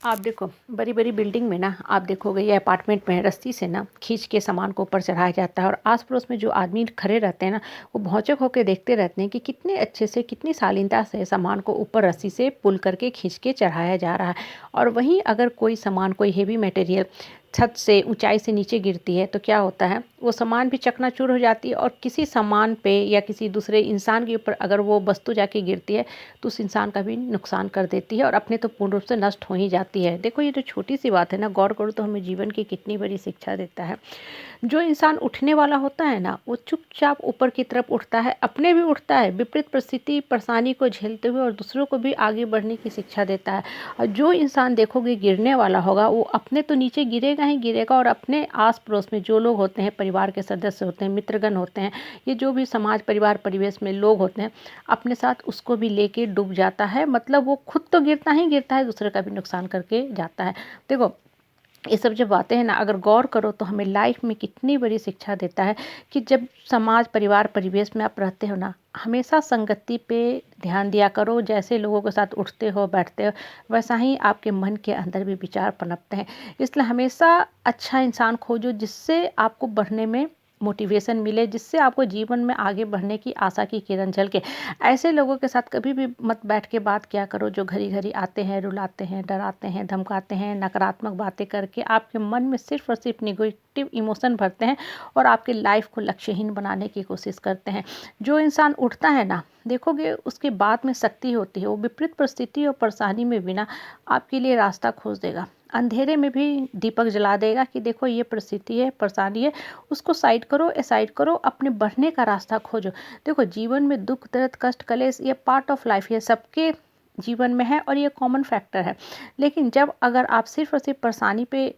आप देखो, बड़ी-बड़ी बिल्डिंग में ना आप देखोगे या अपार्टमेंट में रस्सी से ना खींच के सामान को ऊपर चढ़ाया जाता है और आस-पड़ोस में जो आदमी खड़े रहते हैं ना, वो भौंचक होके देखते रहते हैं कि कितने अच्छे से, कितनी शालीनता से सामान को ऊपर रस्सी से पुल करके खींच के चढ़ाया जा रहा है। और वहीं अगर कोई सामान, कोई हेवी मटेरियल छत से ऊँचाई से नीचे गिरती है, तो क्या होता है, वो सामान भी चकनाचूर हो जाती है और किसी सामान पे या किसी दूसरे इंसान के ऊपर अगर वो वस्तु जाके गिरती है, तो उस इंसान का भी नुकसान कर देती है और अपने तो पूर्ण रूप से नष्ट हो ही जाती है। देखो, ये जो छोटी-सी बात है ना, गौर करो तो हमें जीवन की कितनी बड़ी शिक्षा देता है। जो इंसान उठने वाला होता है ना, वो चुपचाप ऊपर की तरफ उठता है, अपने भी उठता है, विपरीत परिस्थिति, परेशानी को झेलते हुए और दूसरों को भी आगे बढ़ने की शिक्षा देता है। और जो इंसान देखोगे गिरने वाला होगा, वो अपने तो नीचे गिरेगा ही गिरेगा और अपने आस-पड़ोस में जो लोग होते हैं, परिवार के सदस्य होते हैं, मित्रगण होते हैं, ये जो भी समाज, परिवार, परिवेश में लोग होते हैं, अपने साथ उसको भी लेके डूब जाता है। मतलब वो खुद तो गिरता ही गिरता है, दूसरे का भी नुकसान करके जाता है। देखो, ये सब जो बातें हैं ना, अगर गौर करो तो हमें लाइफ में कितनी बड़ी शिक्षा देता है कि जब समाज, परिवार, परिवेश में आप रहते हो ना, हमेशा संगति पे ध्यान दिया करो। जैसे लोगों के साथ उठते हो, बैठते हो, वैसा ही आपके मन के अंदर भी विचार पनपते हैं। इसलिए हमेशा अच्छा इंसान खोजो जिससे आपको बढ़ने में मोटिवेशन मिले, जिससे आपको जीवन में आगे बढ़ने की आशा की किरण झलके। ऐसे लोगों के साथ कभी भी मत बैठ के बात किया करो जो घड़ी-घड़ी आते हैं, रुलाते हैं, डराते हैं, धमकाते हैं, नकारात्मक बातें करके आपके मन में सिर्फ़ और सिर्फ़ नेगेटिव इमोशन भरते हैं और आपकी लाइफ़ को लक्ष्यहीन बनाने की कोशिश करते हैं। जो इंसान उठता है ना, देखोगे उसके बाद में शक्ति होती है, वो विपरीत परिस्थिति और परेशानी में भी ना आपके लिए रास्ता खोज देगा। अंधेरे में भी दीपक जला देगा कि देखो, ये परिस्थिति है, परेशानी है, उसको साइड करो, असाइड करो, अपने बढ़ने का रास्ता खोजो। देखो, जीवन में दुख, दर्द, कष्ट, कलेश ये पार्ट ऑफ लाइफ, ये सबके जीवन में है और ये कॉमन फैक्टर है। लेकिन जब अगर आप सिर्फ़ और सिर्फ़ परेशानी पे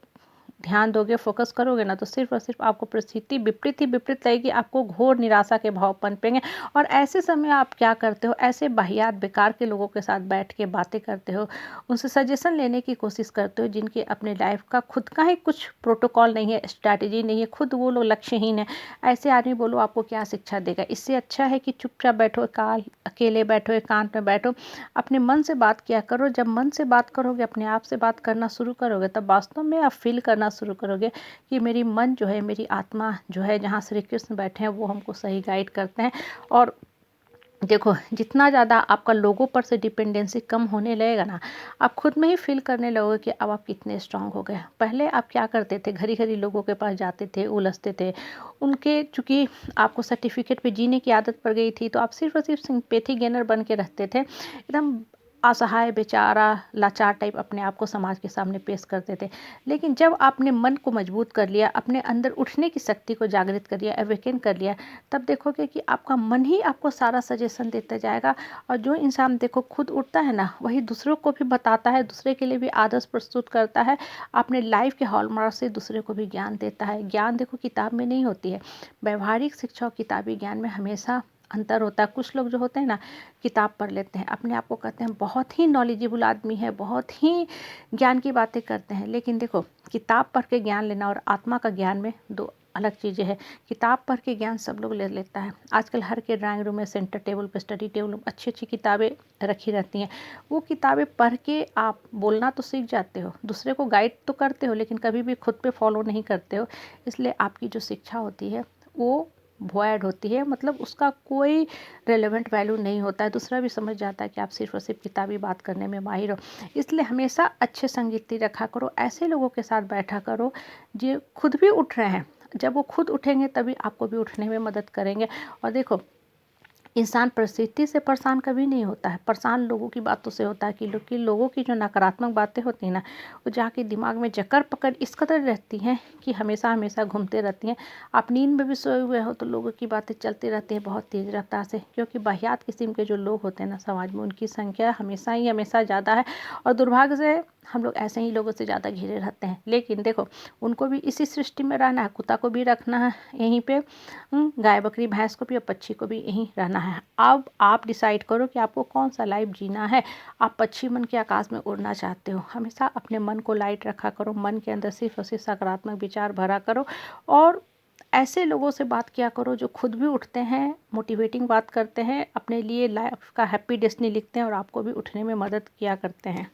ध्यान दोगे, फ़ोकस करोगे ना, तो सिर्फ़ और सिर्फ़ आपको परिस्थिति विपरीत ही विपरीत लगेगी, आपको घोर निराशा के भाव पनपेंगे। और ऐसे समय आप क्या करते हो, ऐसे वाहियात बेकार के लोगों के साथ बैठ के बातें करते हो, उनसे सजेशन लेने की कोशिश करते हो जिनके अपने लाइफ़ का खुद का ही कुछ प्रोटोकॉल नहीं है, स्ट्रैटेजी नहीं है, खुद वो लोग लक्ष्यहीन है। ऐसे आदमी बोलो आपको क्या शिक्षा देगा? इससे अच्छा है कि चुपचाप बैठो, अकेले बैठो, एकांत में बैठो, अपने मन से बात किया करो। जब मन से बात करोगे, अपने आप से बात करना शुरू करोगे, तब वास्तव में आप फ़ील करना शुरू करोगे कि मेरी मन जो है, मेरी आत्मा जो है, जहाँ श्री कृष्ण बैठे हैं, वो हमको सही गाइड करते हैं। और देखो, जितना ज़्यादा आपका लोगों पर से डिपेंडेंसी कम होने लगेगा ना, आप खुद में ही फ़ील करने लगोगे कि अब आप कितने स्ट्रांग हो गए। पहले आप क्या करते थे, घड़ी-घड़ी लोगों के पास जाते थे, उलझते थे। उनके चूँकि आपको सर्टिफ़िकेट पे जीने की आदत पड़ गई थी, तो आप सिर्फ़ और सिर्फ़ सिम्पैथी गेनर बन के रहते थे। एकदम असहाय, बेचारा, लाचार टाइप अपने आप को समाज के सामने पेश करते थे। लेकिन जब आपने मन को मजबूत कर लिया, अपने अंदर उठने की शक्ति को जागृत कर लिया, अवेकन कर लिया, तब देखोगे कि आपका मन ही आपको सारा सजेशन देता जाएगा। और जो इंसान देखो खुद उठता है ना, वही दूसरों को भी बताता है, दूसरे के लिए भी आदर्श प्रस्तुत करता है, अपने लाइफ के हॉलमार्क से दूसरे को भी ज्ञान देता है। ज्ञान देखो किताब में नहीं होती है, व्यवहारिक शिक्षा और किताबी ज्ञान में हमेशा अंतर होता है। कुछ लोग जो होते हैं ना, किताब पढ़ लेते हैं, अपने आप को कहते हैं बहुत ही नॉलेजेबल आदमी है, बहुत ही ज्ञान की बातें करते हैं। लेकिन देखो, किताब पढ़ के ज्ञान लेना और आत्मा का ज्ञान में दो अलग चीज़ें हैं। किताब पढ़ के ज्ञान सब लोग ले लेता है। आजकल हर के ड्राइंग रूम में, सेंटर टेबल पे, स्टडी टेबल में अच्छी-अच्छी किताबें रखी रहती हैं। वो किताबें पढ़ के आप बोलना तो सीख जाते हो, दूसरे को गाइड तो करते हो, लेकिन कभी भी खुद पे फॉलो नहीं करते हो। इसलिए आपकी जो शिक्षा होती है, वो वॉइड होती है, मतलब उसका कोई रेलेवेंट वैल्यू नहीं होता है। दूसरा भी समझ जाता है कि आप सिर्फ़ और सिर्फ़ किताबी बात करने में माहिर हो। इसलिए हमेशा अच्छे संगति रखा करो, ऐसे लोगों के साथ बैठा करो जो खुद भी उठ रहे हैं। जब वो खुद उठेंगे तभी आपको भी उठने में मदद करेंगे। और देखो, इंसान परिस्थिति से परेशान कभी नहीं होता है, परेशान लोगों की बातों से होता है कि लोगों की जो नकारात्मक बातें होती हैं ना, वो जाके दिमाग में जकड़ पकड़ इस कदर रहती हैं कि हमेशा हमेशा घूमते रहती हैं। आप नींद में भी सोए हुए हो तो लोगों की बातें चलती रहती हैं बहुत तेज़ रफ्तार से, क्योंकि वाहियात किस्म के जो लोग होते हैं ना समाज में, उनकी संख्या हमेशा ही हमेशा ज़्यादा है। और दुर्भाग्य से हम लोग ऐसे ही लोगों से ज़्यादा घिरे रहते हैं। लेकिन देखो, उनको भी इसी सृष्टि में रहना है, कुत्ता को भी रखना है यहीं पे, गाय, बकरी, भैंस को भी और पक्षी को भी यहीं रहना है। अब आप डिसाइड करो कि आपको कौन-सा लाइफ़ जीना है। आप पक्षी बन के आकाश में उड़ना चाहते हो, हमेशा अपने मन को लाइट रखा करो, मन के अंदर सिर्फ़ और सिर्फ़ सकारात्मक विचार भरा करो। और ऐसे लोगों से बात किया करो जो खुद भी उठते हैं, मोटिवेटिंग बात करते हैं, अपने लिए लाइफ़ का हैप्पी डेस्टिनी लिखते हैं और आपको भी उठने में मदद किया करते हैं।